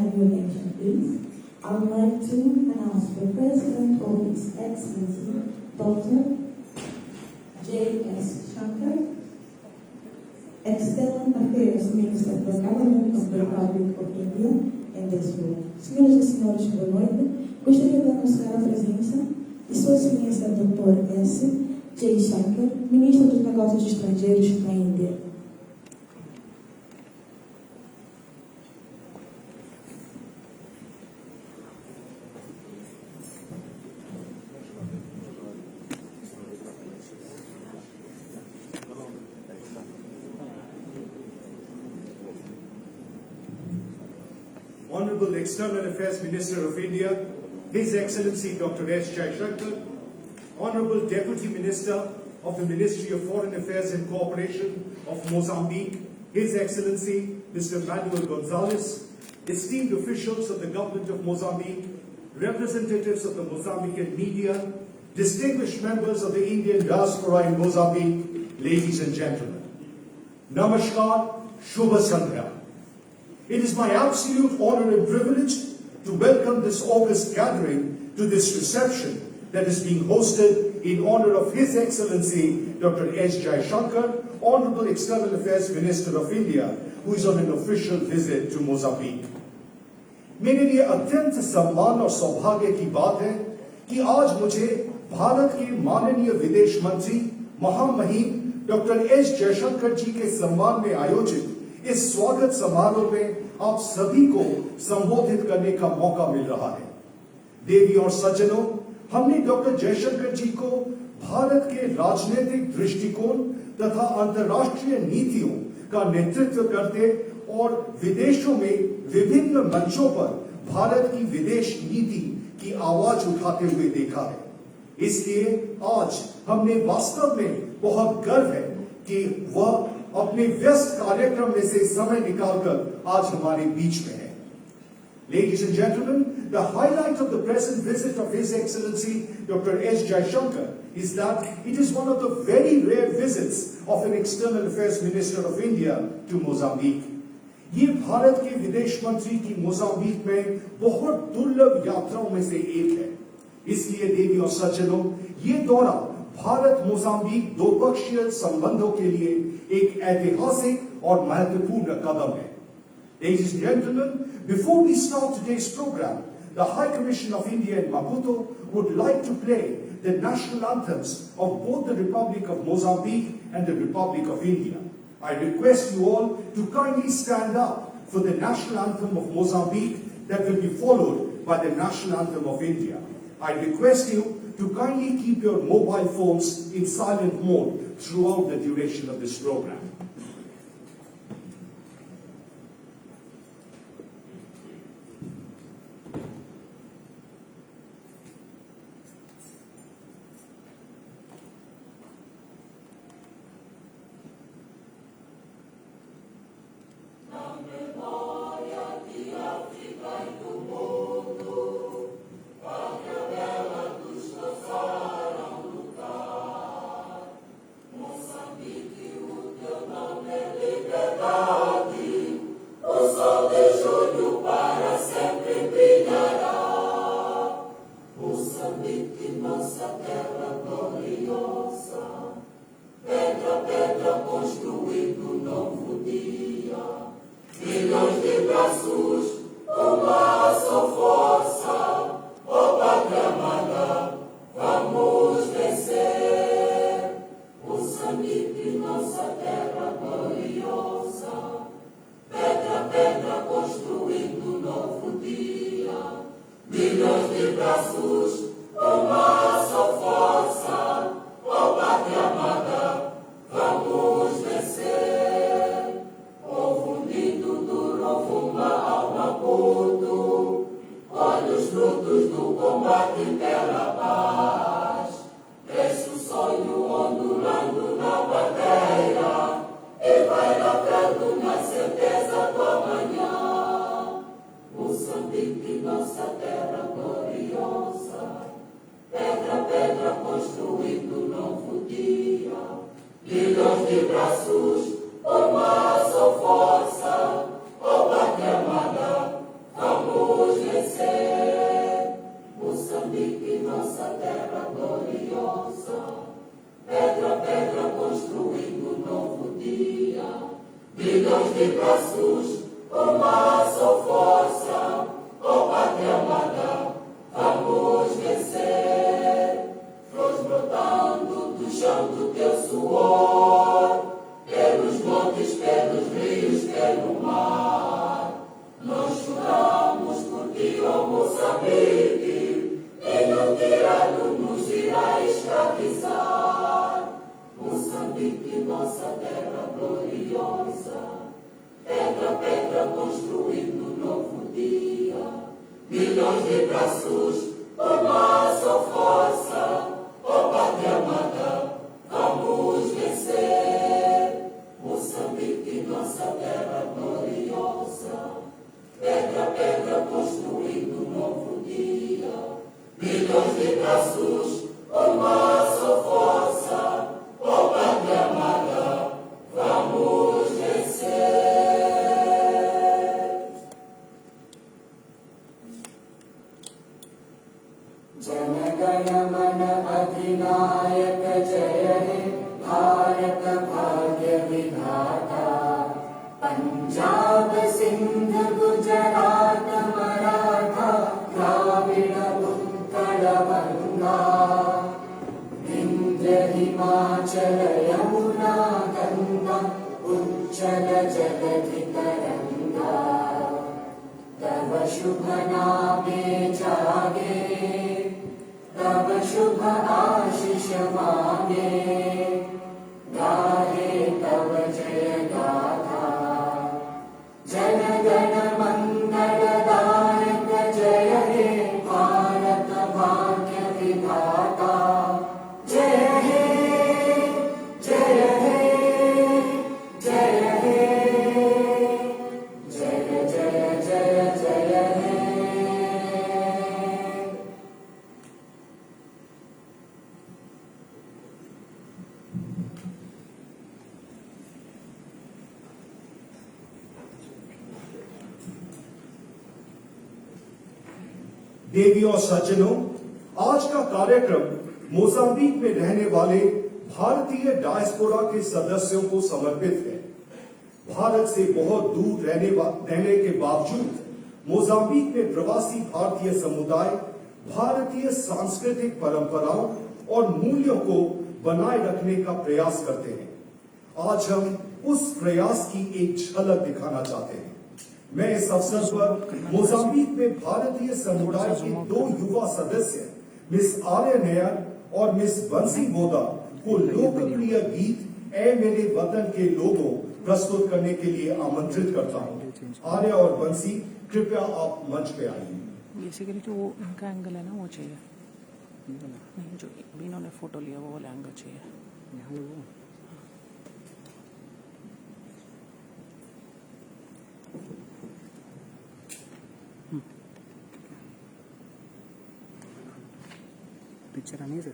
have your attention, please? I would like to announce the President of His Excellency, Dr. Jayashankar, External Affairs Minister of the Government of the Republic of India, in this room. Senhoras e senhores, boa noite. Gostaria de anunciar a presença de Sua Excelência Dr. S. Jayashankar, Ministro dos Negócios Estrangeiros na Índia. Honorable External Affairs Minister of India, His Excellency Dr. S. Jayashankar, Honorable Deputy Minister of the Ministry of Foreign Affairs and Cooperation of Mozambique, His Excellency Mr. Manuel Gonzalez, esteemed officials of the Government of Mozambique, representatives of the Mozambican media, distinguished members of the Indian diaspora in Mozambique, ladies and gentlemen. Namaskar, Shubha Sandhya. It is my absolute honor and privilege to welcome this august gathering to this reception that is being hosted in honor of His Excellency Dr. S. Jayashankar, Honorable External Affairs Minister of India, who is on an official visit to Mozambique. मेरे लिए अत्यंत सम्मान और सौभाग्य की बात है कि आज मुझे भारत के माननीय विदेश मंत्री महामहिम डॉक्टर एस जयशंकर जी के सम्मान में आयोजित इस स्वागत समारोह में आप सभी को संबोधित करने का मौका मिल रहा है। देवी और सज्जनों, हमने डॉक्टर जयशंकर जी को भारत के राजनीतिक दृष्टिकोण तथा अंतर्राष्ट्रीय नीतियों का नेतृत्व करते और विदेशों में विभिन्न मंचों पर भारत की विदेश नीति की आवाज उठाते हुए देखा है। इसलिए आज हमने वास्तव में बहुत गर्व है कि वह अपने व्यस्त कार्यक्रम में से समय निकालकर आज हमारे बीच में है। Ladies and gentlemen, the highlight of the present visit of His Excellency Dr. S. Jayashankar is that it is one of the very rare visits of an External Affairs Minister of India to Mozambique. ये भारत के विदेश मंत्री की Mozambique में बहुत दुर्लभ यात्राओं में से एक है। इसलिए देवी और सज्जनों, ये दौरा भारत मोजाम्बिक द्विपक्षीय संबंधों के लिए एक ऐतिहासिक और महत्वपूर्ण कदम है। Ladies and gentlemen, before we start today's program, the High Commission of India in Maputo would like to play the national anthems of both the Republic of Mozambique and the Republic of India. I request you all to kindly stand up for the national anthem of Mozambique that will be followed by the national anthem of India. I request you to kindly keep your mobile phones in silent mode throughout the duration of this program. Braços, com massa ou força, ó pátria amada, Moçambique, nossa terra gloriosa, pedra, pedra construindo novo dia, milhões de braços, uma só força, ó pátria amada, vamos vencer. Moçambique, nossa terra gloriosa, pedra, pedra construindo novo dia, milhões de braços, uma só força, ó pátria amada, vamos vencer. Jana Mana Adhinayaka Jaya He Bharata Bhagya Vidhata Punjab Sindh Gujarat Maratha Dravida Uttara Banga Vindhya Himachala Yamuna Ganga Uchala Jagadhi Taranga Tava Shubha Name Jage तब शुभ आशीष मांगे गाहे तब जय गाथा जन गण मंगल दायक जय हे भारत भाग्य विधाता जय हे जय हे जय हे जय जय जय जय हे देवी और सज्जनों, आज का कार्यक्रम मोजाम्बिक में रहने वाले भारतीय डायस्पोरा के सदस्यों को समर्पित है। भारत से बहुत दूर रहने के बावजूद मोजाम्बिक में प्रवासी भारतीय समुदाय भारतीय सांस्कृतिक परंपराओं और मूल्यों को बनाए रखने का प्रयास करते हैं। आज हम उस प्रयास की एक झलक दिखाना चाहते हैं। मैं इस अवसर पर मोजाम्बिक में भारतीय समुदाय के दो युवा सदस्य मिस आर्य नयर और मिस बंसी बोदा को लोकप्रिय गीत ए मेरे वतन के लोगों प्रस्तुत करने के लिए आमंत्रित करता हूं। आर्य और बंसी, कृपया आप मंच पे आइए। बेसिकली जो उनका एंगल है ना वो चाहिए, नहीं जो भी इन्होंने फोटो लिया वो वाला एंगल चाहिए। पिक्चर आनी सर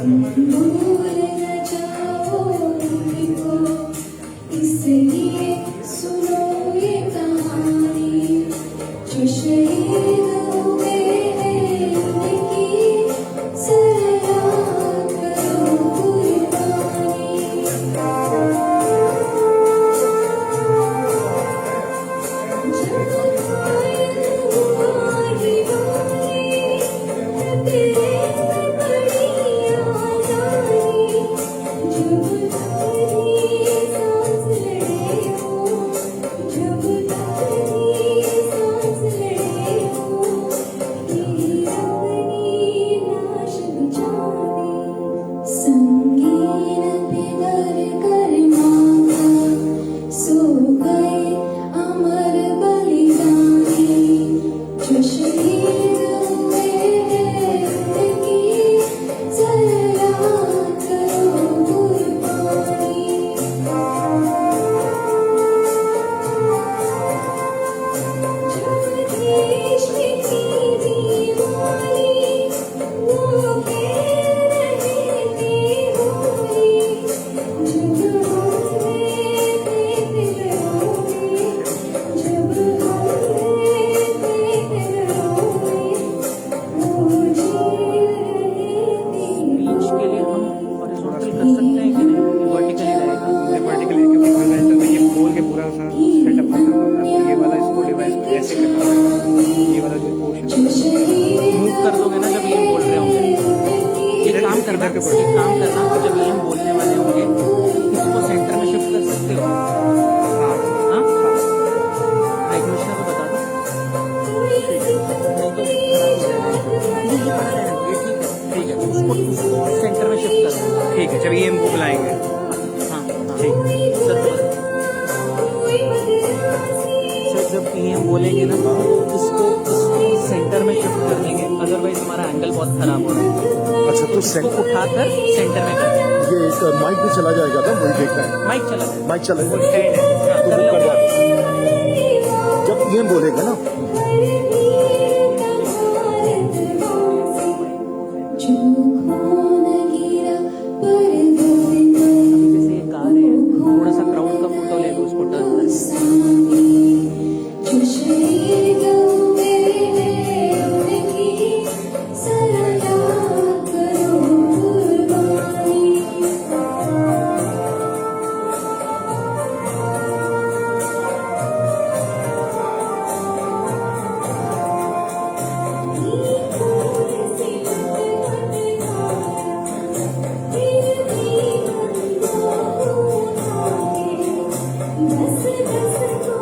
भूल न जाओ उनको, इसलिए सुनो ये कहानी, जो शहीद हुए हैं उनकी सलाह करो कुर्बानी। जब कायल हुआ दीवानी, तेरे बड़ी आजादी, जब तेरी सांस लड़े हो, जब तेरी सांस लड़े हो, तेरी अपनी लाश बिछानी। संगीन पे दर कर मांगा, सो गए अमर बलिदानी, जो शहीद हुए हैं उनकी सलाह करो कुर्बानी। जब देश में थी दीवानी, वो कह रहे थे होली, जब हमने थे फिक्रों, जब हमने थे फिक्रों, वो जी बीच के लिए हम हॉरिजॉन्टल कर सकते हैं कि नहीं, वर्टिकली रहेगा। ये वर्टिकल एक मैंने तो ये खोल के पूरा सा सेटअप करना होगा। ये वाला इसको डिवाइस को ऐसे करना होगा। ये वाला जो पोर्शन मूव कर दोगे ना जब ये बोल रहे होंगे। एक काम करना, जब ये हम बोलने वाले होंगे इसको सेंटर में शिफ्ट कर सकते हो। हाँ, हाई कमिश्नर को बता दो। नहीं तो ये पड़ा रहेगा, ये ठीक है, उसको सेंटर में शिफ्ट कर दो। ठीक है, जब ये हम बुलाएंगे। हाँ, ठीक है सर, जब पीएम बोलेंगे ना तो इसको सेंटर में शिफ्ट कर देंगे, अदरवाइज हमारा एंगल बहुत खराब हो रहा है। अच्छा, तो इसको उठाकर सेंटर में कर देंगे। ये एक माइक भी चला जाएगा ना, वही देखना है। माइक चला जाए, माइक चला वो जाएगा स्टैंड है, तो वो कर दो। जब ये बोलेगा ना, जो खून गिरा पर्वत जैसे ये गा रहे हैं, थोड़ा सा क्राउड का फोटो ले लो, उसको टर्न कर। जो शहीद हुए हैं उनकी सलाह करो कुर्बानी। दस दस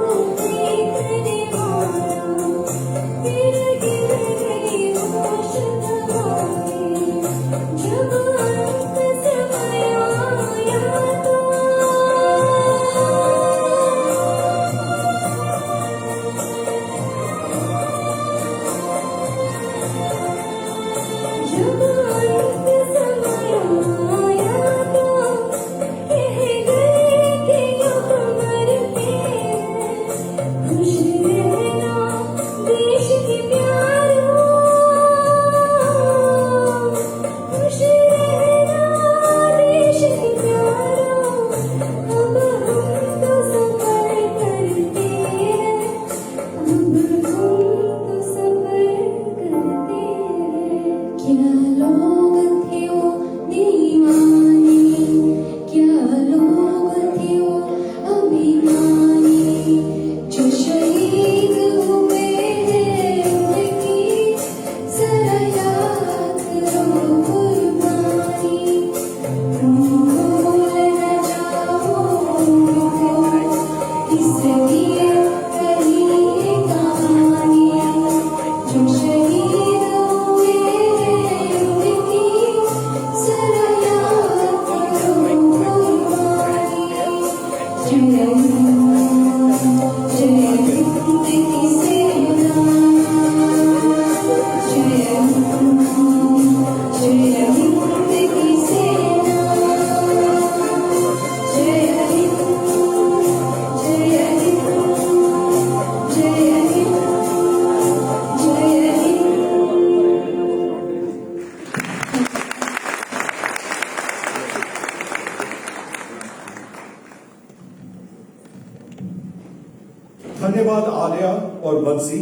धन्यवाद आर्या और बंसी।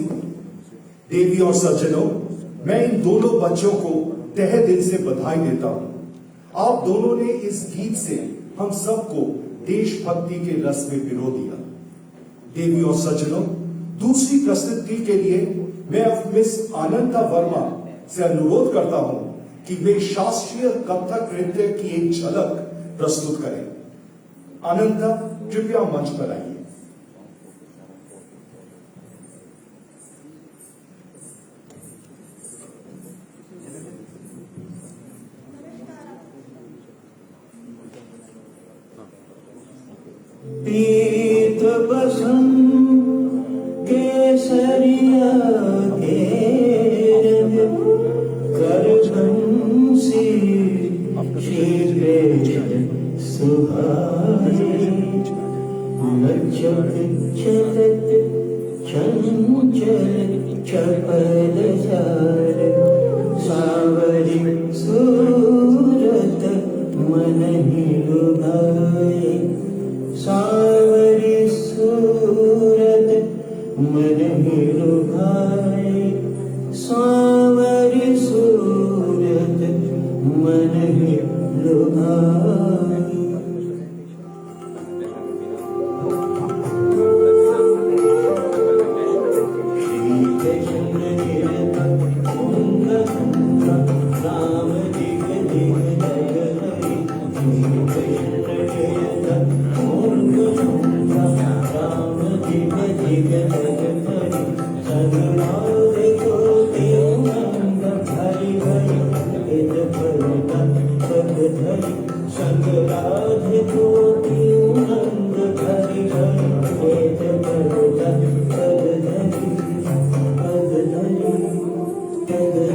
देवी और सज्जनों, मैं इन दोनों बच्चों को तहे दिल से बधाई देता हूं। आप दोनों ने इस गीत से हम सबको देशभक्ति के रस में पिरो दिया। देवी और सज्जनों, दूसरी प्रस्तुति के लिए मैं अब मिस आनंदा वर्मा से अनुरोध करता हूं कि वे शास्त्रीय कथक नृत्य की एक झलक प्रस्तुत करें। आनंदा, कृपया मंच पर आइए। पीत बसंत केसरिया घेर कर बंसी शीरे सुहाए लचक चलत चंचल चपल चार सावरी सूरत मन ही लुभाए सावरी सूरत मन ही लुभाए सावरी सूरत मन ही लुभाए। श्री कृष्ण गिरता तुंग राम दिग दिग जय हरि। श्री कृष्ण गिरता तुंग राम दिग दिग जय हरि। सगराध ज्योति उमंग हरि हरि इद परता पद धरि। सगराध ज्योति उमंग हरि हरि इद परता पद धरि पद धरि पद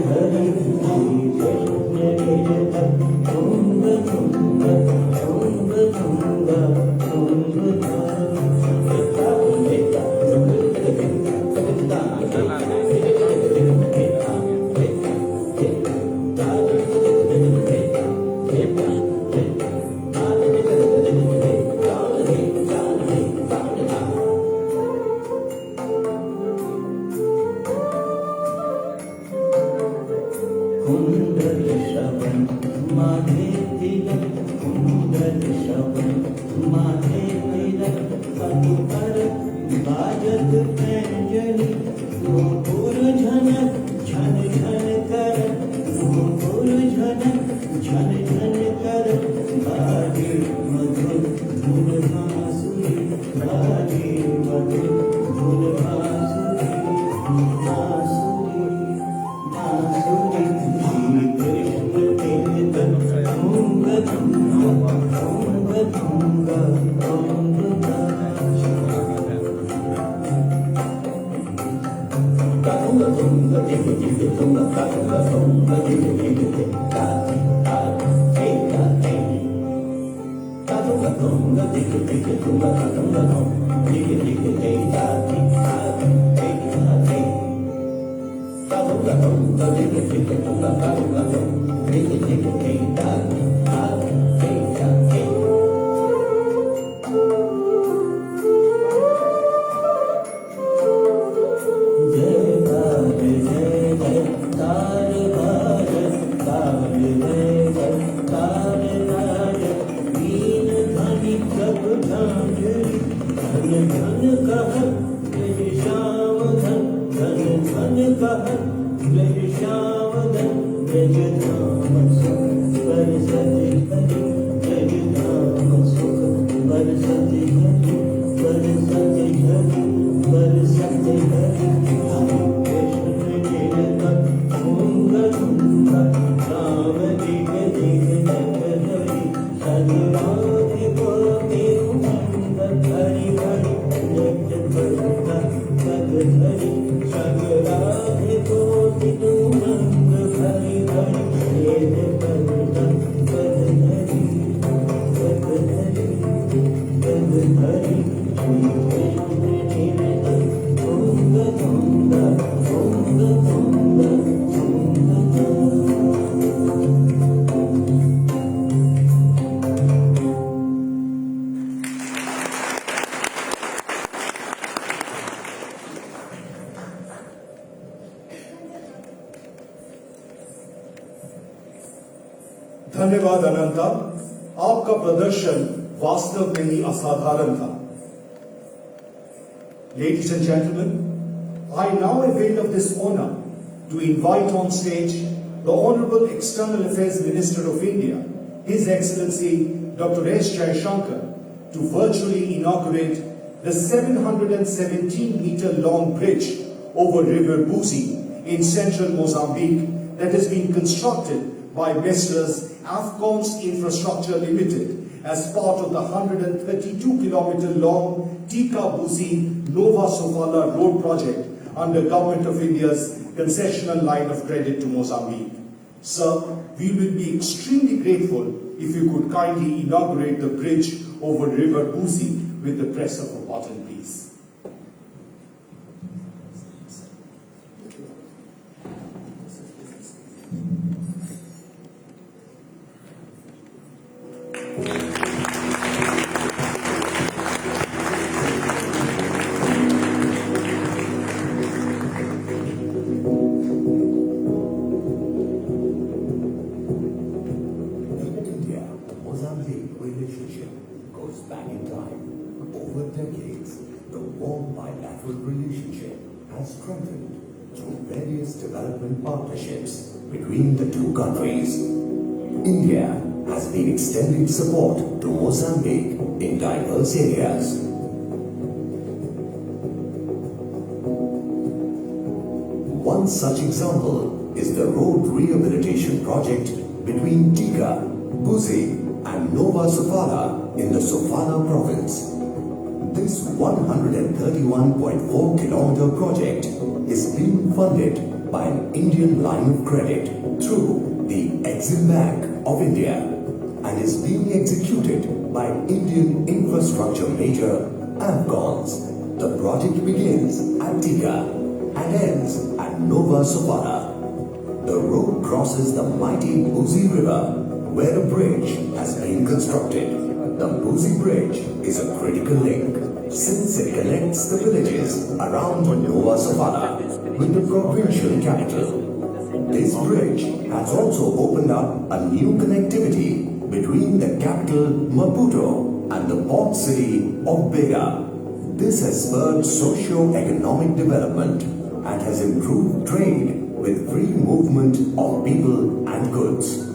धरि। श्री कृष्ण गिरता तुंग तुंग तुंग तुंग तुंग कुंडल श्रवण माधे तिलक कुंडल श्रवण माधे तिलक पति पर बाजत पैंजनी नूपुर झनक झन झन कर नूपुर झनक झन झन कर बाजे मधुर धुन बांसुरी बाजे मधुर धुन बांसुरी बांसुरी बांसुरी। श्री कृष्ण कीर्तन ओंग तुंग ओंग तुंग ओंग तांग तुंग दिग दिग तुंग तांग तुंग दिग दिग दिग ता ता हे ता हे तांग तुंग दिग दिग तुंग तांग तुंग दिग दिग हे ता हे हे हे तांग तुंग दिग दिग तुंग तांग तुंग दिग दिग हे ता हे ता हे। जय बाल जय जय तार बाल ताल जय जय तार बाल वीण ध्वनि सब झांझरी धन धन कह जय श्याम धन धन धन कह जय श्याम धन जय धाम पर धन्यवाद अनंता, आपका प्रदर्शन वास्तव में ही असाधारण था। Ladies and gentlemen, I now avail of this honor to invite on stage the Honorable External Affairs Minister of India, His Excellency Dr. S. Jayashankar, to virtually inaugurate the 717-meter long bridge over River Buzi in central Mozambique that has been constructed by Messrs. Afcons Infrastructure Limited as part of the 132-kilometer long Tika-Buzi Nova Sofala road project under Government of India's concessional line of credit to Mozambique. Sir, we will be extremely grateful if you could kindly inaugurate the bridge over River Buzi with the press of a button, please. India-Mozambique relationship goes back in time. Over decades, the warm bilateral relationship has strengthened through various development partnerships between the two countries. India has been extending support to Mozambique in diverse areas. One such example is the road rehabilitation project between Tika, Buzi and Nova Sofala in the Sofala province. This 131.4 kilometer project is being funded by an Indian line of credit through the Exim Bank of India and is being executed by Indian infrastructure major Afcons. The project begins at Tika and ends at Nova Sofala. The road crosses the mighty Buzi River where a bridge has been constructed. The Buzi Bridge is a critical link since it connects the villages around Nova Sofala with the provincial capital. This bridge has also opened up a new connectivity between the capital Maputo and the port city of Beira. This has spurred socio-economic development and has improved trade with free movement of people and goods.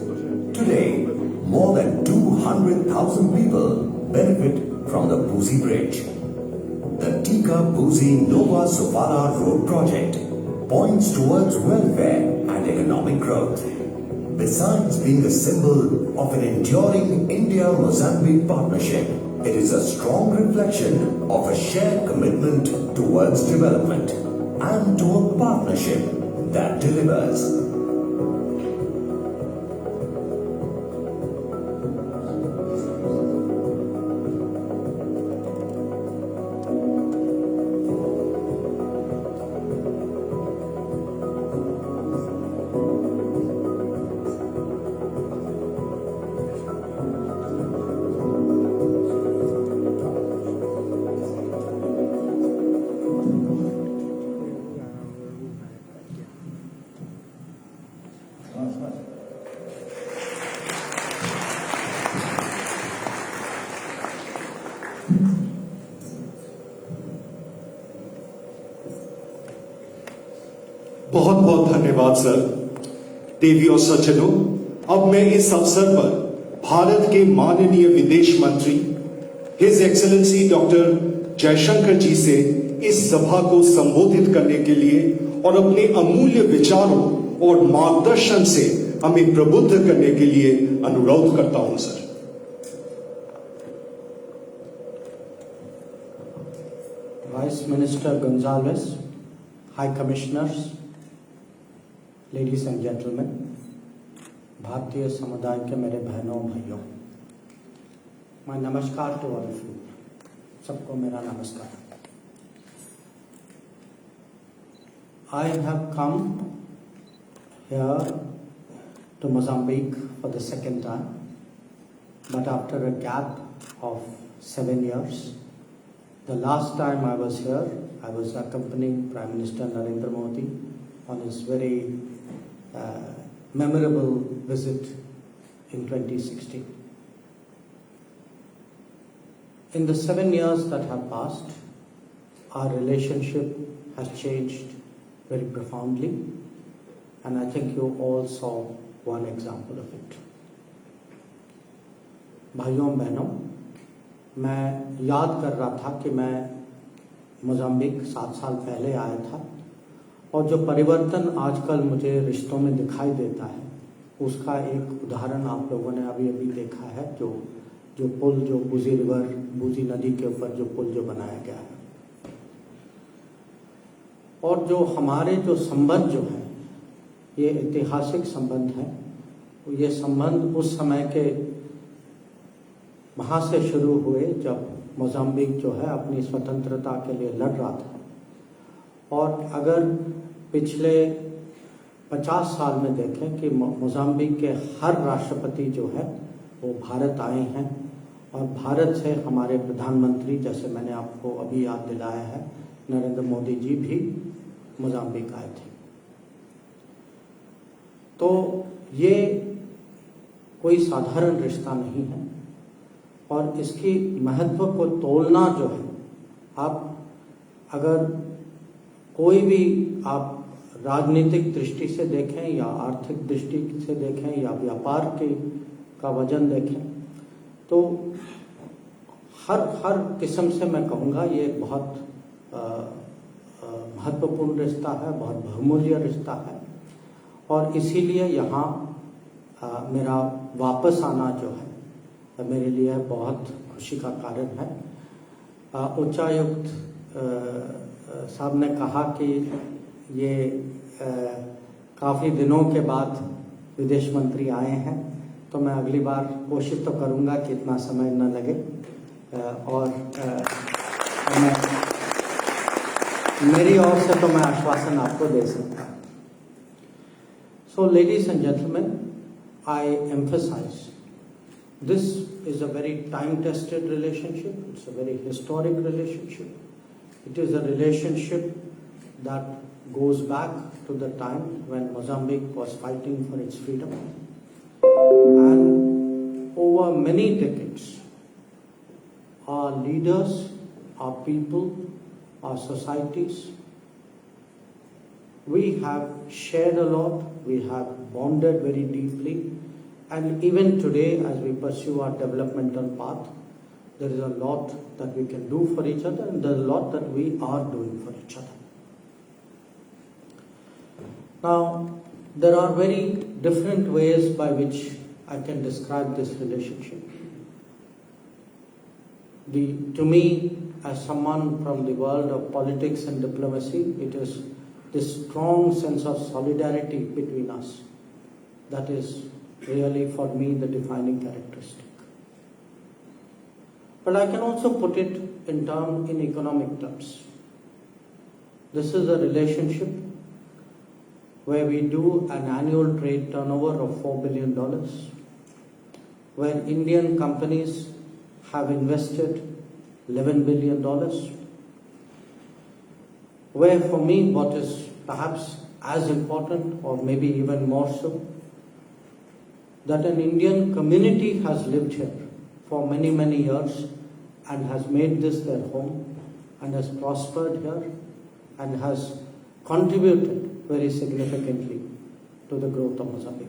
Today, more than 200,000 people benefit from the Buzi Bridge. The Tika-Buzi Nova Sofala road project points towards welfare and economic growth. Besides being a symbol of an enduring India-Mozambique partnership, it is a strong reflection of a shared commitment towards development and to a partnership that delivers. बहुत बहुत धन्यवाद sir. देवी और सज्जनों, अब मैं इस अवसर पर भारत के माननीय विदेश मंत्री हिज एक्सेलेंसी डॉक्टर जयशंकर जी से इस सभा को संबोधित करने के लिए और अपने अमूल्य विचारों और मार्गदर्शन से हमें प्रबुद्ध करने के लिए अनुरोध करता हूं sir. Vice Minister Gonzalez, High Commissioners, Ladies and Gentlemen, भारतीय समुदाय के मेरे बहनों भाइयों, मैं नमस्कार टू ऑल ऑफ यू, सबको मेरा नमस्कार। I have come here to Mozambique for the second time, but after a gap of 7 years. The last time I was here, I was accompanying Prime Minister Narendra Modi on his very memorable visit in 2016. In the 7 years that have passed, our relationship has changed very profoundly, and I think you all saw one example of it. भाइयों बहनों, मैं याद कर रहा था कि मैं Mozambique 7 साल पहले आया था, और जो परिवर्तन आजकल मुझे रिश्तों में दिखाई देता है उसका एक उदाहरण आप लोगों ने अभी अभी देखा है, जो पुल, जो बूजी नदी के ऊपर जो पुल जो बनाया गया है, और जो हमारे जो संबंध जो है ये ऐतिहासिक संबंध है। ये संबंध उस समय के वहाँ से शुरू हुए जब मोजाम्बिक जो है अपनी स्वतंत्रता के लिए लड़ रहा था, और अगर पिछले 50 साल में देखें कि मोजाम्बिक के हर राष्ट्रपति जो है वो भारत आए हैं, और भारत से हमारे प्रधानमंत्री, जैसे मैंने आपको अभी याद दिलाया है, नरेंद्र मोदी जी भी मोजाम्बिक आए थे। तो ये कोई साधारण रिश्ता नहीं है, और इसकी महत्व को तोलना जो है, आप अगर कोई भी आप राजनीतिक दृष्टि से देखें या आर्थिक दृष्टि से देखें या व्यापार का वजन देखें, तो हर किस्म से मैं कहूँगा ये बहुत महत्वपूर्ण रिश्ता है, बहुत बहुमूल्य रिश्ता है, और इसीलिए यहाँ मेरा वापस आना जो है मेरे लिए बहुत खुशी का कारण है। उच्चायुक्त साहब ने कहा कि ये काफ़ी दिनों के बाद विदेश मंत्री आए हैं, तो मैं अगली बार कोशिश तो करूँगा कि इतना समय न लगे, और मेरी ओर से तो मैं आश्वासन आपको दे सकता हूँ। So, ladies and gentlemen, I emphasize this is a very time-tested relationship. It's a very historic relationship. It is a relationship that goes back to the time when Mozambique was fighting for its freedom. And over many decades, our leaders, our people, our societies, we have shared a lot, we have bonded very deeply, and even today as we pursue our developmental path, there is a lot that we can do for each other, and there is a lot that we are doing for each other. Now, there are very different ways by which I can describe this relationship. To me, as someone from the world of politics and diplomacy, it is this strong sense of solidarity between us that is really for me the defining characteristic. But I can also put it in economic terms. This is a relationship where we do an annual trade turnover of $4 billion, where Indian companies have invested $11 billion, where for me what is perhaps as important or maybe even more so, that an Indian community has lived here for many, many years and has made this their home and has prospered here and has contributed very significantly to the growth of Mozambique.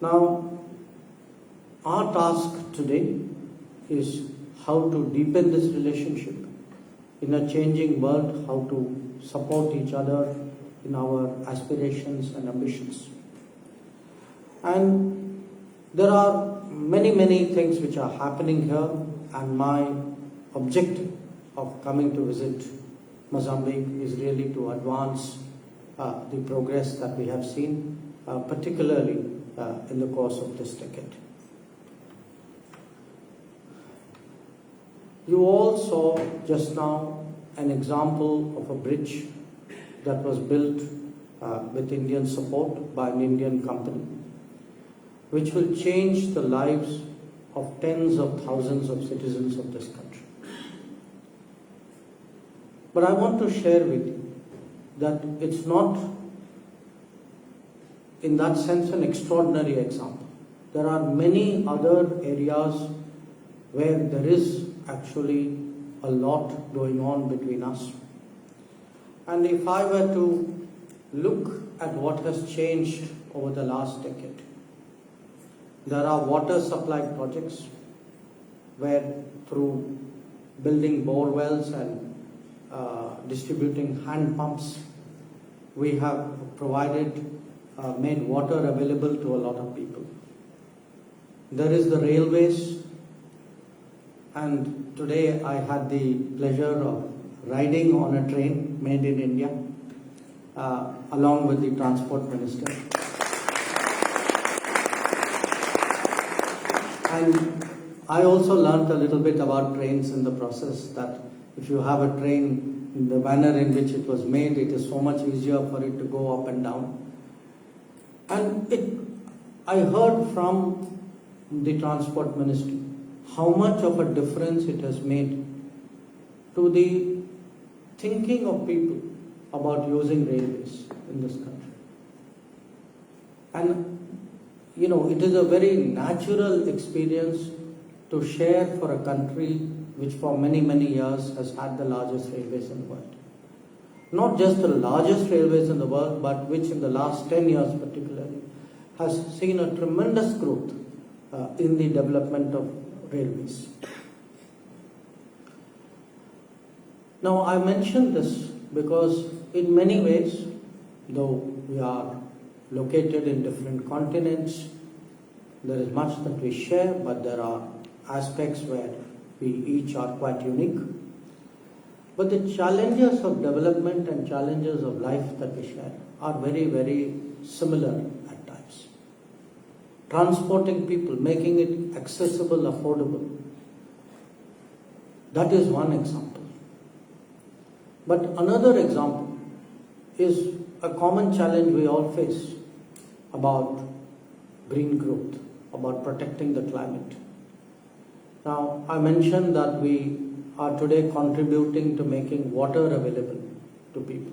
Now, our task today is how to deepen this relationship in a changing world, how to support each other in our aspirations and ambitions. And there are many, many things which are happening here, and my objective of coming to visit Mozambique is really to advance the progress that we have seen, particularly in the course of this decade. You all saw just now an example of a bridge that was built with Indian support by an Indian company, which will change the lives of tens of thousands of citizens of this country. But I want to share with you that it's in that sense, an extraordinary example. There are many other areas where there is actually a lot going on between us. And if I were to look at what has changed over the last decade, there are water supply projects where through building bore wells and distributing hand pumps, we have made water available to a lot of people. There is the railways, and today I had the pleasure of riding on a train made in India along with the transport minister. And I also learned a little bit about trains in the process, that if you have a train in the manner in which it was made, it is so much easier for it to go up and down. And I heard from the transport ministry how much of a difference it has made to the thinking of people about using railways in this country. And it is a very natural experience to share for a country which for many, many years has had the largest railways in the world. Not just the largest railways in the world, but which in the last 10 years particularly has seen a tremendous growth in the development of railways. Now, I mention this because in many ways, though we are located in different continents, there is much that we share, but there are aspects where we each are quite unique. But the challenges of development and challenges of life that we share are very, very similar at times. Transporting people, making it accessible, affordable. That is one example. But another example is a common challenge we all face about green growth, about protecting the climate. Now, I mentioned that we are today contributing to making water available to people.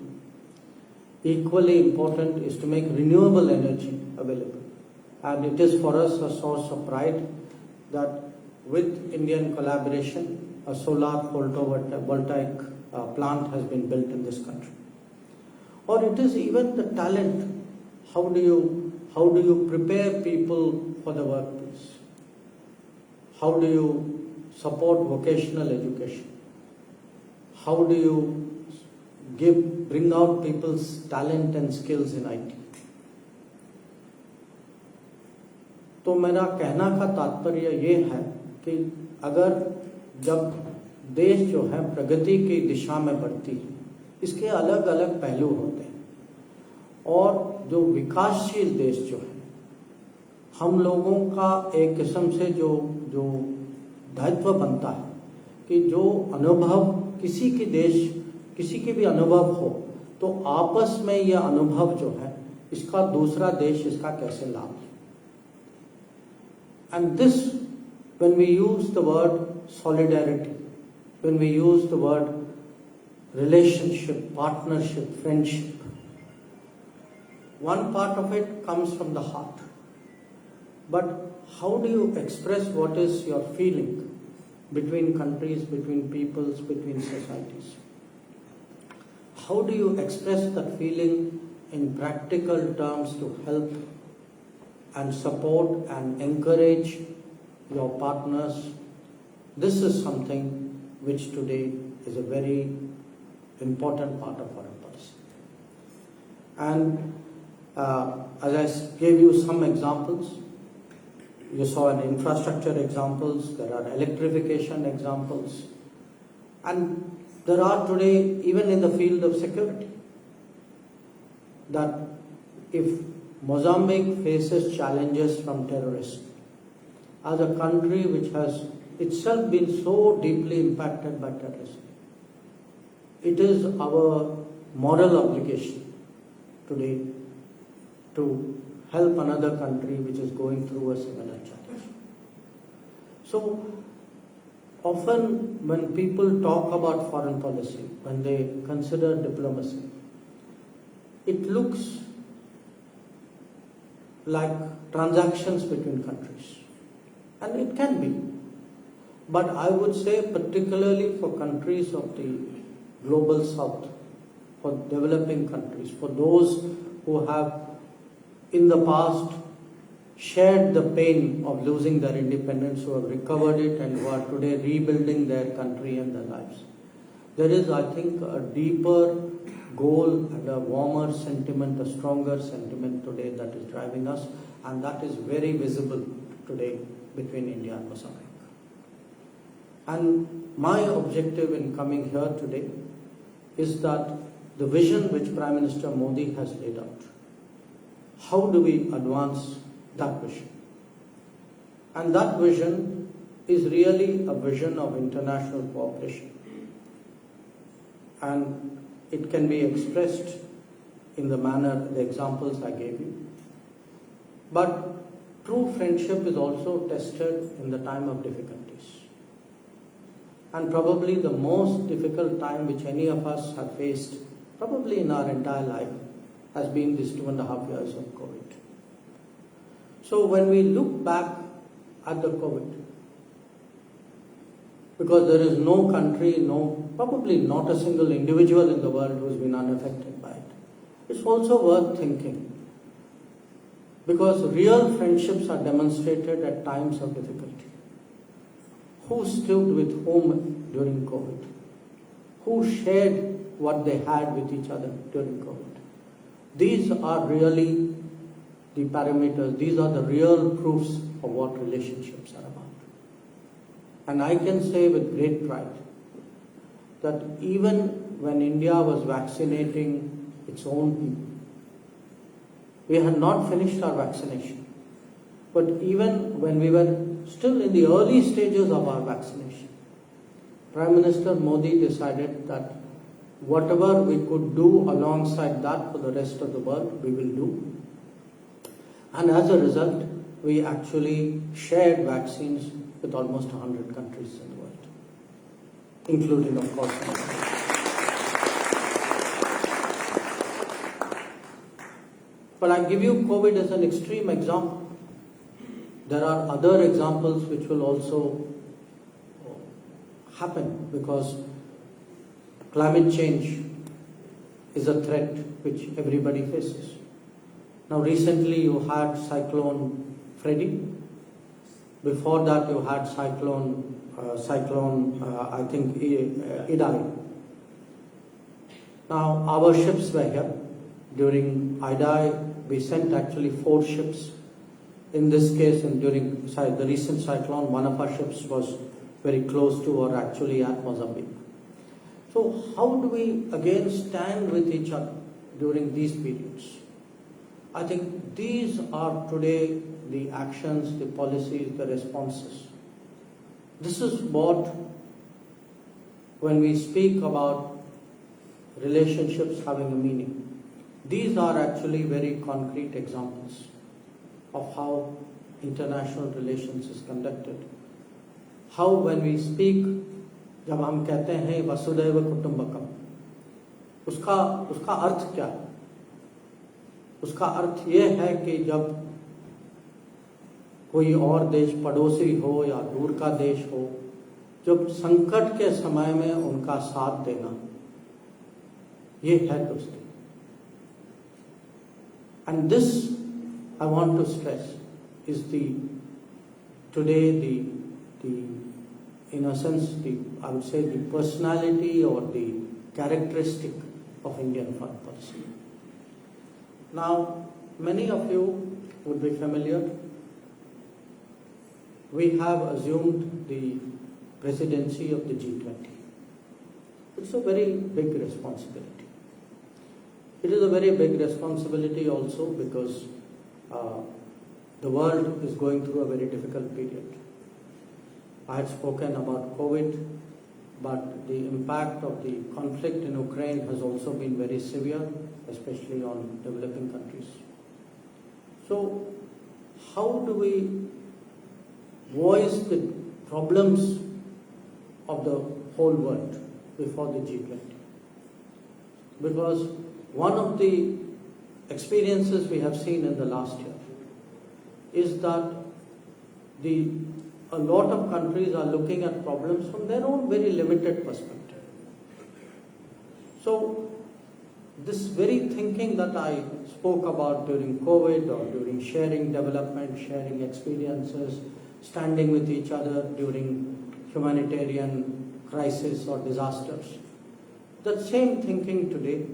Equally important is to make renewable energy available. And it is for us a source of pride that with Indian collaboration, a solar photovoltaic plant has been built in this country. Or it is even the talent. How do you prepare people for the workplace? How do you support vocational education? How do you bring out people's talent and skills in IT? तो मेरा कहना का तात्पर्य ये है कि अगर जब देश जो है प्रगति की दिशा में बढ़ती है, इसके अलग अलग पहलू होते हैं, और जो विकासशील देश जो है, हम लोगों का एक किस्म से जो दायित्व बनता है कि जो अनुभव किसी के भी अनुभव हो, तो आपस में यह अनुभव जो है इसका दूसरा देश इसका कैसे लाभ ले. And this, when we use the word solidarity, when we use the word relationship, partnership, friendship, one part of it comes from the heart. But how do you express what is your feeling between countries, between peoples, between societies? How do you express that feeling in practical terms to help and support and encourage your partners? This is something which today is a very important part of our policy. And as I gave you some examples, you saw an infrastructure examples, there are electrification examples, and there are today, even in the field of security, that if Mozambique faces challenges from terrorists, as a country which has itself been so deeply impacted by terrorism, it is our moral obligation today to help another country which is going through a similar challenge. So often when people talk about foreign policy, when they consider diplomacy, it looks like transactions between countries. And it can be. But I would say particularly for countries of the global south, for developing countries, for those who have in the past shared the pain of losing their independence, who have recovered it and who are today rebuilding their country and their lives. There is, I think, a deeper goal and a warmer sentiment, a stronger sentiment today that is driving us, and that is very visible today between India and Mozambique. And my objective in coming here today is that the vision which Prime Minister Modi has laid out, how do we advance that vision? And that vision is really a vision of international cooperation. And it can be expressed in the manner, the examples I gave you. But true friendship is also tested in the time of difficulties. And probably the most difficult time which any of us have faced, probably in our entire life, has been these 2.5 years of COVID. So when we look back at the COVID, because there is no country, probably not a single individual in the world who has been unaffected by it, it's also worth thinking. Because real friendships are demonstrated at times of difficulty. Who stood with whom during COVID? Who shared what they had with each other during COVID? These are really the parameters, these are the real proofs of what relationships are about. And I can say with great pride that even when India was vaccinating its own people, we had not finished our vaccination. But even when we were still in the early stages of our vaccination, Prime Minister Modi decided that whatever we could do alongside that for the rest of the world, we will do. And as a result, we actually shared vaccines with almost 100 countries in the world, including, of course, India. But I give you COVID as an extreme example. There are other examples which will also happen because climate change is a threat which everybody faces. Now recently you had Cyclone Freddy. Before that you had Cyclone Idai. Now our ships were here. During Idai we sent actually 4 ships. In this case, and during the recent cyclone, one of our ships was very close to or actually at Mozambique. So how do we again stand with each other during these periods? I think these are today the actions, the policies, the responses. This is what, when we speak about relationships having a meaning, these are actually very concrete examples of how international relations is conducted. How when we speak, जब हम कहते हैं वसुधैव कुटुंबकम, उसका अर्थ क्या है? उसका अर्थ ये है कि जब कोई और देश पड़ोसी हो या दूर का देश हो, जब संकट के समय में उनका साथ देना, ये है दोस्ती. And this, I want to stress, is today in a sense, I would say the personality or the characteristic of Indian foreign policy. Now, many of you would be familiar. We have assumed the presidency of the G20. It's a very big responsibility. It is a very big responsibility also because the world is going through a very difficult period. I had spoken about COVID, but the impact of the conflict in Ukraine has also been very severe, especially on developing countries. So, how do we voice the problems of the whole world before the G20? Because one of the experiences we have seen in the last year is that a lot of countries are looking at problems from their own very limited perspective. So this very thinking that I spoke about during COVID or during sharing development, sharing experiences, standing with each other during humanitarian crisis or disasters, that same thinking today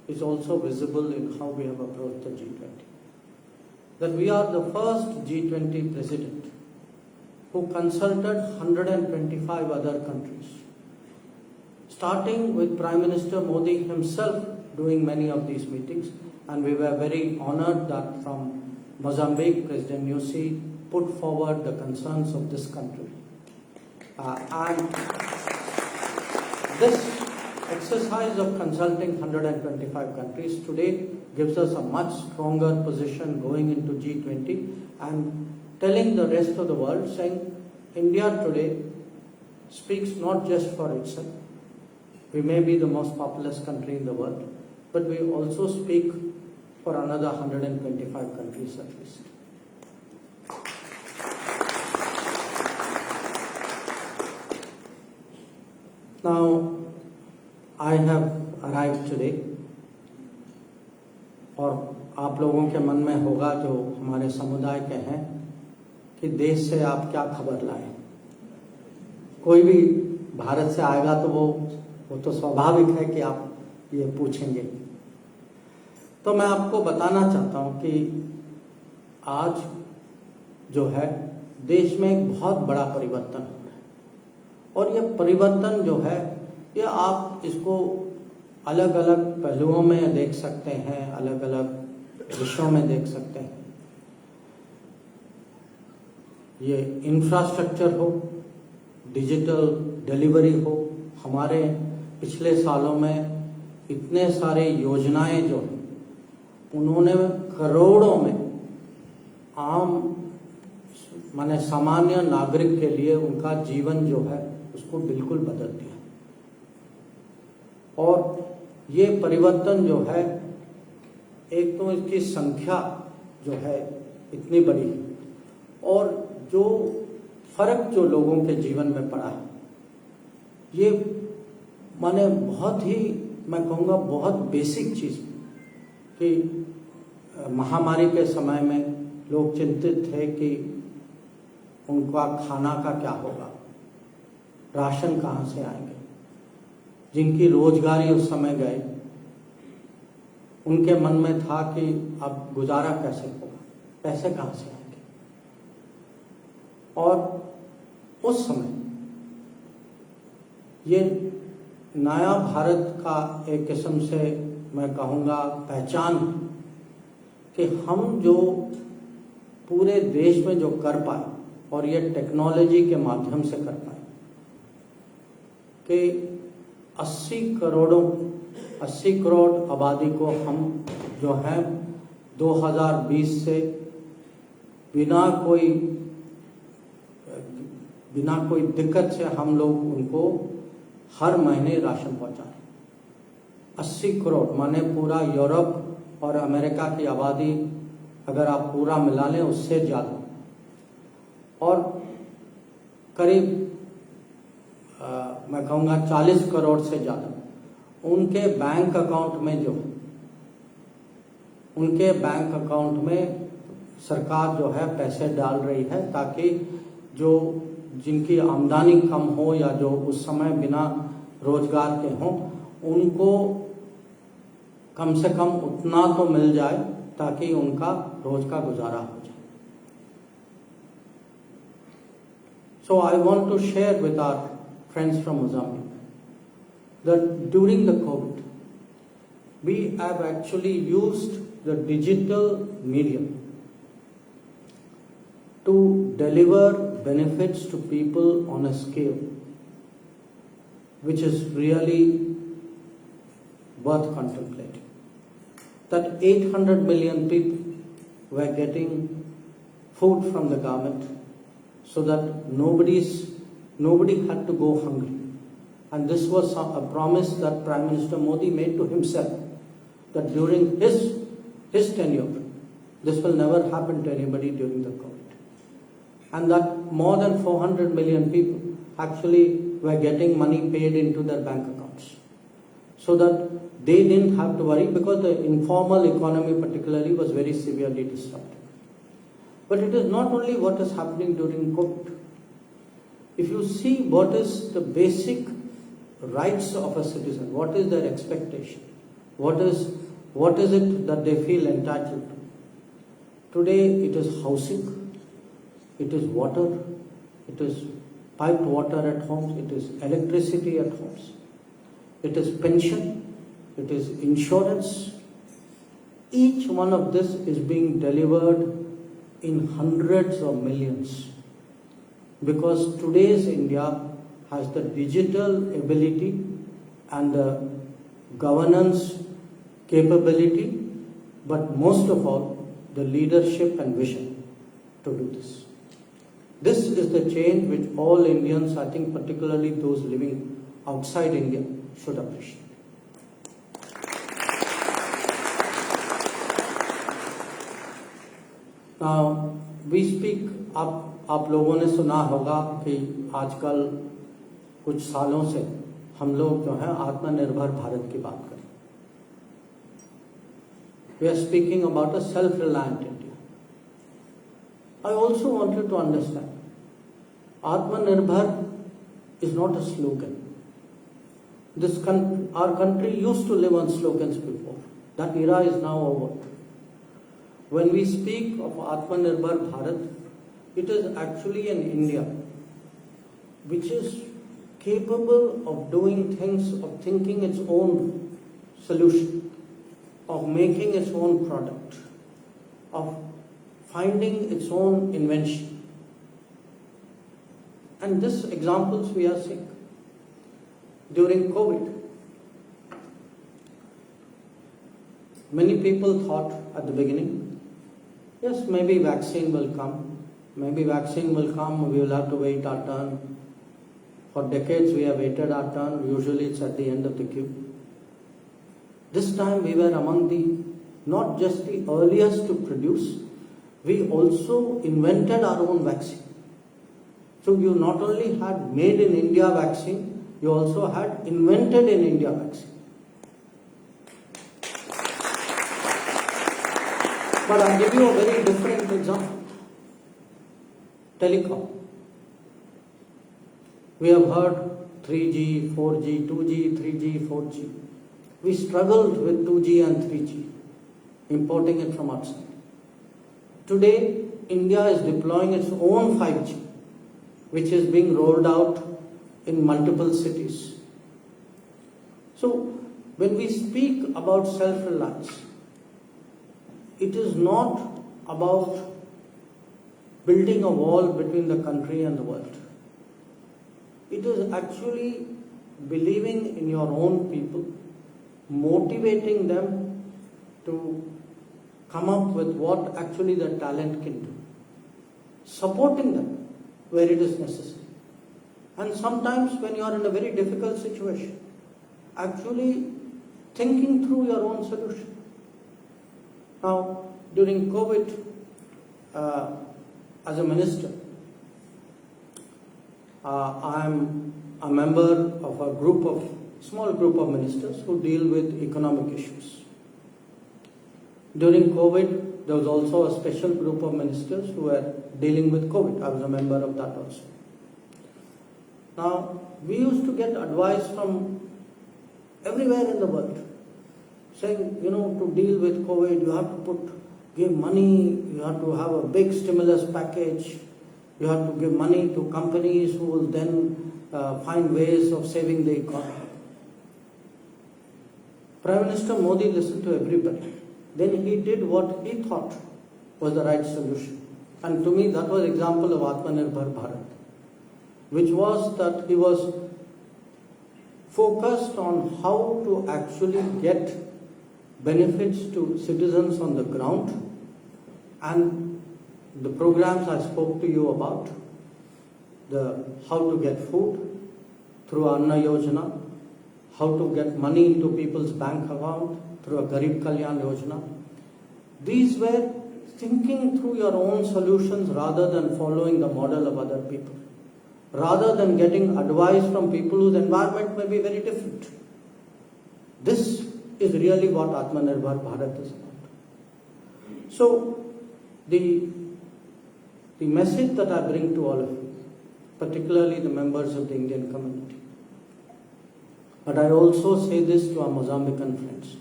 is also visible in how we have approached the G20. That we are the first G20 president who consulted 125 other countries, starting with Prime Minister Modi himself doing many of these meetings, and we were very honored that from Mozambique, President Nyusi put forward the concerns of this country. And this exercise of consulting 125 countries today gives us a much stronger position going into G20 and telling the rest of the world, saying India today speaks not just for itself. We may be the most populous country in the world, but we also speak for another 125 countries at least. Now, I have arrived today, और आप लोगों के मन में होगा जो हमारे समुदाय के हैं कि देश से आप क्या खबर लाए। कोई भी भारत से आएगा तो वो तो स्वाभाविक है कि आप ये पूछेंगे। तो मैं आपको बताना चाहता हूँ कि आज जो है देश में एक बहुत बड़ा परिवर्तन हो रहा है, और ये परिवर्तन जो है ये आप इसको अलग अलग पहलुओं में देख सकते हैं, अलग अलग विषयों में देख सकते हैं। ये इंफ्रास्ट्रक्चर हो, डिजिटल डिलीवरी हो, हमारे पिछले सालों में इतने सारे योजनाएं जो हैं उन्होंने करोड़ों में आम माने सामान्य नागरिक के लिए उनका जीवन जो है उसको बिल्कुल बदल दिया। और ये परिवर्तन जो है, एक तो इसकी संख्या जो है इतनी बड़ी है, और जो फर्क जो लोगों के जीवन में पड़ा है, ये माने बहुत ही, मैं कहूँगा बहुत बेसिक चीज़ कि महामारी के समय में लोग चिंतित थे कि उनका खाना का क्या होगा, राशन कहाँ से आएंगे। जिनकी रोजगारी उस समय गए उनके मन में था कि अब गुजारा कैसे होगा, पैसे कहाँ से आएंगे। और उस समय ये नया भारत का एक किस्म से मैं कहूँगा पहचान कि हम जो पूरे देश में जो कर पाए, और ये टेक्नोलॉजी के माध्यम से कर पाए कि 80 करोड़ आबादी को हम जो है 2020 से बिना कोई दिक्कत से हम लोग उनको हर महीने राशन पहुंचा रहे। 80 करोड़ माने पूरा यूरोप और अमेरिका की आबादी अगर आप पूरा मिला लें उससे ज़्यादा, और करीब मैं कहूँगा 40 करोड़ से ज़्यादा उनके बैंक अकाउंट में जो है, उनके बैंक अकाउंट में सरकार जो है पैसे डाल रही है ताकि जो जिनकी आमदनी कम हो या जो उस समय बिना रोजगार के हों उनको कम से कम उतना तो मिल जाए ताकि उनका रोज का गुजारा हो जाए। So I want to share with our friends from Mozambique that during the COVID, we have actually used the digital medium to deliver benefits to people on a scale which is really worth contemplating. That 800 million people were getting food from the government so that nobody had to go hungry. And this was a promise that Prime Minister Modi made to himself, that during his tenure, This will never happen to anybody during the COVID. And that more than 400 million people actually were getting money paid into their bank accounts. So that they didn't have to worry, because the informal economy particularly was very severely disrupted. But it is not only what is happening during COVID. If you see what is the basic rights of a citizen, what is their expectation, what is it that they feel entitled to? Today it is housing, it is water, it is piped water at homes, it is electricity at homes, it is pension, it is insurance. Each one of this is being delivered in hundreds of millions, because today's India has the digital ability and the governance capability, but most of all, the leadership and vision to do this. This is the change which all Indians, I think particularly those living outside India, should appreciate. Now, we speak, आप लोगों ने सुना होगा कि आजकल कुछ सालों से हम लोग जो है आत्मनिर्भर भारत की बात करें. We are speaking about a self-reliant India. I also want you to understand, Atmanirbhar is not a slogan. Our country used to live on slogans before. That era is now over. When we speak of Atmanirbhar Bharat, it is actually an India which is capable of doing things, of thinking its own solution, of making its own product, of finding its own invention. And these examples we are seeing. During COVID, many people thought at the beginning, yes, maybe vaccine will come, we will have to wait our turn. For decades we have waited our turn, usually it's at the end of the queue. This time we were among the, not just the earliest to produce, we also invented our own vaccine. So you not only had made in India vaccine, you also had invented in India vaccine. But I'll give you a very different example. Telecom. We have heard 3G, 4G, 2G, 3G, 4G. We struggled with 2G and 3G, importing it from outside. Today, India is deploying its own 5G, which is being rolled out in multiple cities. So, when we speak about self-reliance, it is not about building a wall between the country and the world. It is actually believing in your own people, motivating them to come up with what actually their talent can do, supporting them where it is necessary. And sometimes when you are in a very difficult situation, actually thinking through your own solution. Now, during COVID, as a minister, I am a member of a small group of ministers who deal with economic issues. During COVID, there was also a special group of ministers who were dealing with COVID. I was a member of that also. Now, we used to get advice from everywhere in the world, saying, to deal with COVID, you have to give money, you have to have a big stimulus package, you have to give money to companies who will then find ways of saving the economy. Prime Minister Modi listened to everybody. Then he did what he thought was the right solution. And to me, that was an example of Atmanirbhar Bharat, which was that he was focused on how to actually get benefits to citizens on the ground, and the programs I spoke to you about, how to get food through Anna Yojana, how to get money into people's bank account through a Garib Kalyan Yojana. These were thinking through your own solutions rather than following the model of other people, rather than getting advice from people whose environment may be very different. This is really what Atmanirbhar Bharat is about. So, the message that I bring to all of you, particularly the members of the Indian community, but I also say this to our Mozambican friends.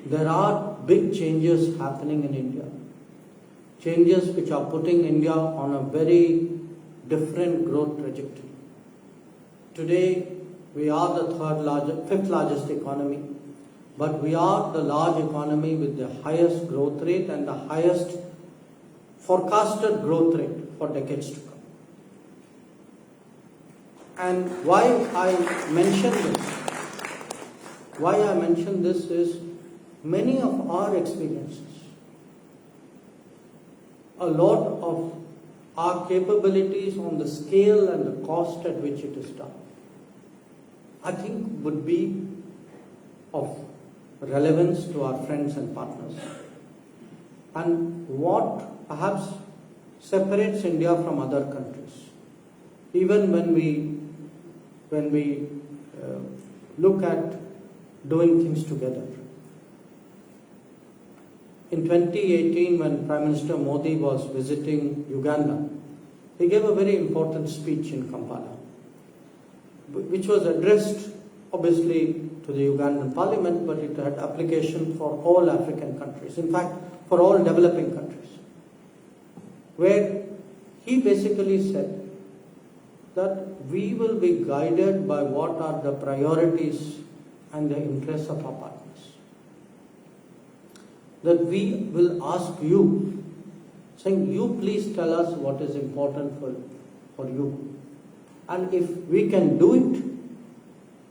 There are big changes happening in India. Changes which are putting India on a very different growth trajectory. Today, we are the fifth largest economy, but we are the large economy with the highest growth rate and the highest forecasted growth rate for decades to come. And why I mention this is many of our experiences, a lot of our capabilities on the scale and the cost at which it is done, I think would be of relevance to our friends and partners. And what perhaps separates India from other countries, even when we look at doing things together. In 2018, when Prime Minister Modi was visiting Uganda, he gave a very important speech in Kampala, which was addressed obviously to the Ugandan parliament, but it had application for all African countries, in fact for all developing countries, where he basically said that we will be guided by what are the priorities and the interests of our partners. That we will ask you, saying, you please tell us what is important for you. And if we can do it,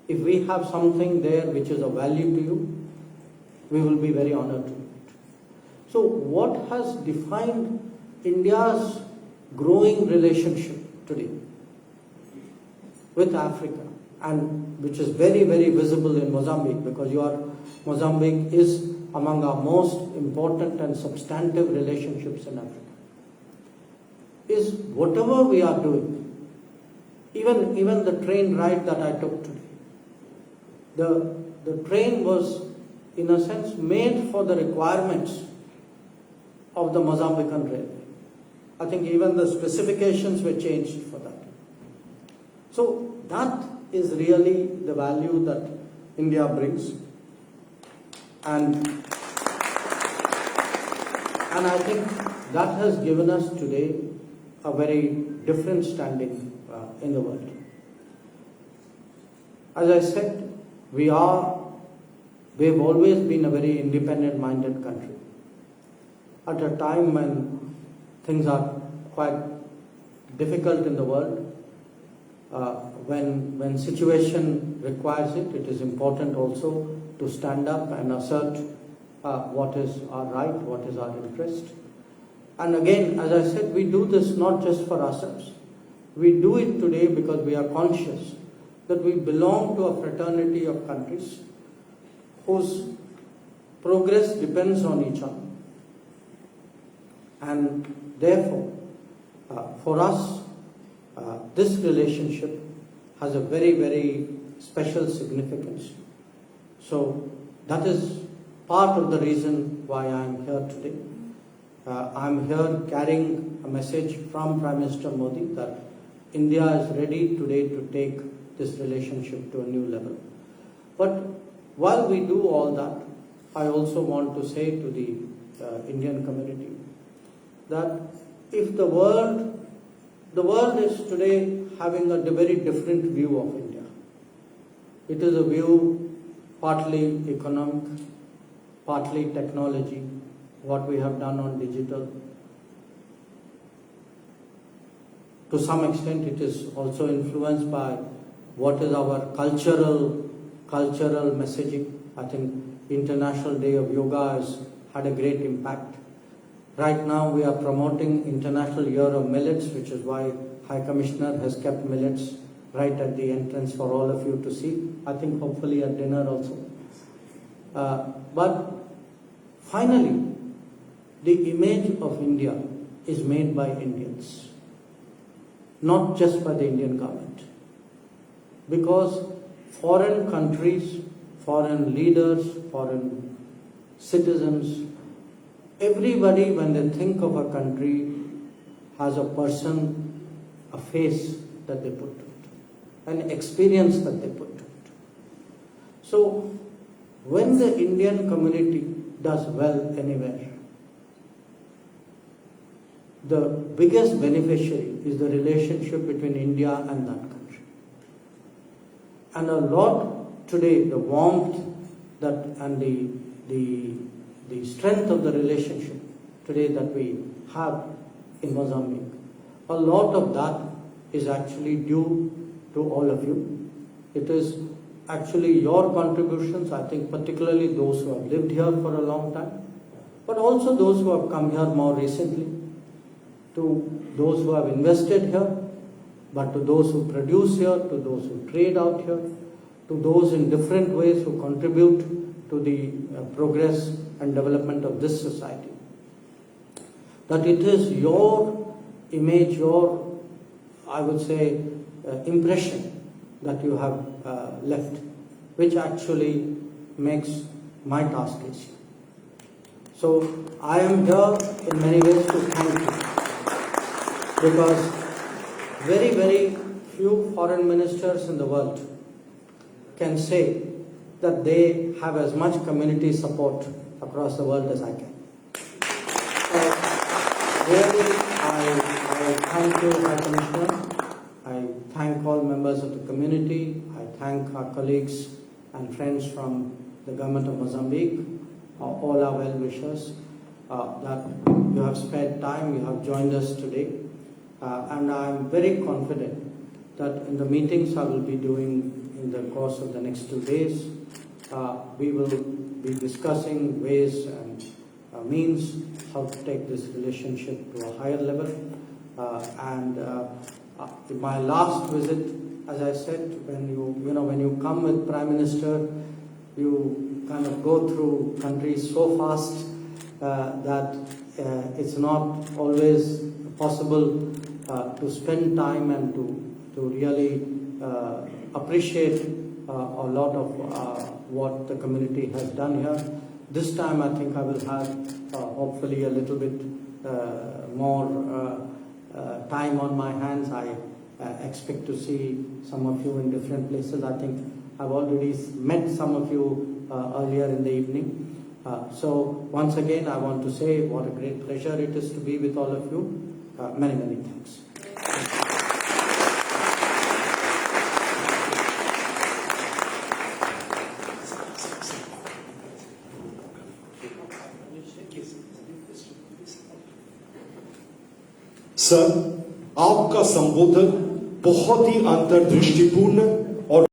if we have something there which is of value to you, we will be very honored to do it. So what has defined India's growing relationship today with Africa, and which is very, very visible in Mozambique, because Mozambique is among our most important and substantive relationships in Africa, is whatever we are doing, even the train ride that I took today, the train was in a sense made for the requirements of the Mozambican railway. I think even the specifications were changed for that. So that is really the value that India brings. And I think that has given us today a very different standing in the world. As I said, we've always been a very independent-minded country. At a time when things are quite difficult in the world, when situation requires it, it is important also to stand up and assert what is our right, what is our interest. And again, as I said, we do this not just for ourselves. We do it today because we are conscious that we belong to a fraternity of countries whose progress depends on each other. And therefore, for us, this relationship has a very, very special significance. So that is part of the reason why I am here today. I am here carrying a message from Prime Minister Modi that India is ready today to take this relationship to a new level. But while we do all that, I also want to say to the Indian community that if the world is today having a very different view of India. It is a view partly economic, partly technology, what we have done on digital. To some extent, it is also influenced by what is our cultural messaging. I think International Day of Yoga has had a great impact. Right now, we are promoting International Year of Millets, which is why High Commissioner has kept millets right at the entrance for all of you to see. I think hopefully at dinner also. But finally, the image of India is made by Indians, not just by the Indian government. Because foreign countries, foreign leaders, foreign citizens, everybody when they think of a country has a person, a face that they put to it, an experience that they put to it. So when the Indian community does well anywhere, the biggest beneficiary is the relationship between India and that country. And a lot today, the warmth that and the strength of the relationship today that we have in Mozambique, a lot of that is actually due to all of you. It is actually your contributions, I think particularly those who have lived here for a long time, but also those who have come here more recently, to those who have invested here, but to those who produce here, to those who trade out here, to those in different ways who contribute to the progress and development of this society. That it is your image, your, I would say, impression that you have left, which actually makes my task easier. So I am here in many ways to thank you, because very, very few foreign ministers in the world can say that they have as much community support across the world as I can. Really, I thank you, High Commissioner. I thank all members of the community. I thank our colleagues and friends from the government of Mozambique, all our well-wishers, that you have spared time, you have joined us today. And I am very confident that in the meetings I will be doing in the course of the next 2 days, we will be discussing ways and means how to take this relationship to a higher level. In my last visit, as I said, when you come with Prime Minister, you kind of go through countries so fast that it's not always possible to spend time and to really appreciate a lot of what the community has done here. This time I think I will have hopefully a little bit more time on my hands. I expect to see some of you in different places. I think I've already met some of you earlier in the evening. So once again I want to say what a great pleasure it is to be with all of you. Many, many thanks. Sir, आपका संबोधन बहुत ही अंतर्दृष्टिपूर्ण